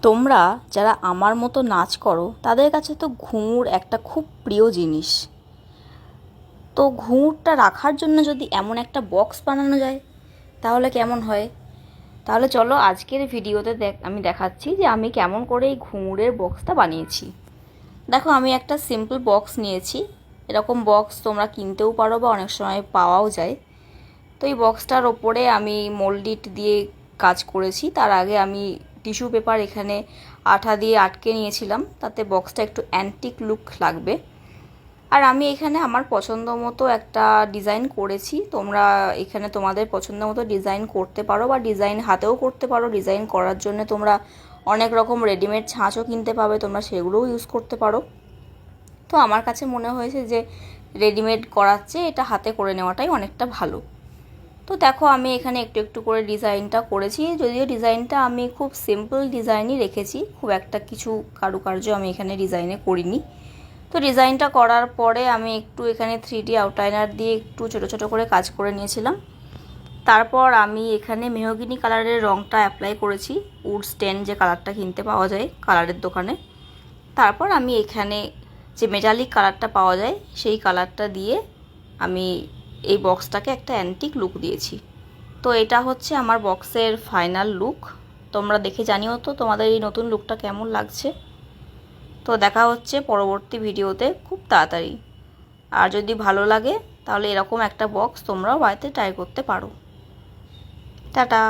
তোমরা যারা আমার মতো নাচ করো তাদের কাছে তো ঘুঙুর একটা খুব প্রিয় জিনিস। তো ঘুঙুরটা রাখার জন্য যদি এমন একটা বক্স বানানো যায় তাহলে কেমন হয়? তাহলে চলো আজকের ভিডিওতে আমি দেখাচ্ছি যে আমি কেমন করে এই ঘুঙুরের বক্সটা বানিয়েছি। দেখো, আমি একটা সিম্পল বক্স নিয়েছি। এরকম বক্স তোমরা কিনতেও পারো বা অনেক সময় পাওয়াও যায়। তো এই বক্সটার ওপরে আমি মোল্ডিট দিয়ে কাজ করেছি। তার আগে আমি টিস্যু পেপার এখানে আঠা দিয়ে আটকে নিয়েছিলাম, তাতে বক্সটা একটু অ্যান্টিক লুক লাগবে। আর আমি এখানে আমার পছন্দ মতো একটা ডিজাইন করেছি। তোমরা এখানে তোমাদের পছন্দ মতো ডিজাইন করতে পারো বা ডিজাইন হাতেও করতে পারো। ডিজাইন করার জন্য তোমরা অনেক রকম রেডিমেড ছাঁচও কিনতে পাবে, তোমরা সেগুলোও ইউজ করতে পারো। তো আমার কাছে মনে হয়েছে যে রেডিমেড করার চেয়ে এটা হাতে করে নেওয়াটাই অনেকটা ভালো। তো দেখো, আমি এখানে একটু একটু করে ডিজাইনটা করেছি, যদিও ডিজাইনটা আমি খুব সিম্পল ডিজাইনই রেখেছি, খুব একটা কিছু কারুকার্য আমি এখানে ডিজাইনে করিনি। তো ডিজাইনটা করার পরে আমি একটু এখানে 3D আউটলাইনার দিয়ে একটু ছোটো ছোটো করে কাজ করে নিয়েছিলাম। তারপর আমি এখানে মেহগিনি কালারের রঙটা অ্যাপ্লাই করেছি, উড স্টেন যে কালারটা কিনতে পাওয়া যায় কালারের দোকানে। তারপর আমি এখানে যে মেটালিক কালারটা পাওয়া যায় সেই কালারটা দিয়ে আমি এই বক্সটাকে একটা অ্যান্টিক লুক দিয়েছি। তো এটা হচ্ছে আমার বক্সের ফাইনাল লুক। তোমরা দেখে জানিও তো তোমাদের এই নতুন লুকটা কেমন লাগছে। তো দেখা হচ্ছে পরবর্তী ভিডিওতে খুব তাড়াতাড়ি। আর যদি ভালো লাগে তাহলে এরকম একটা বক্স তোমরাও বাড়িতে ট্রাই করতে পারো। টাটা।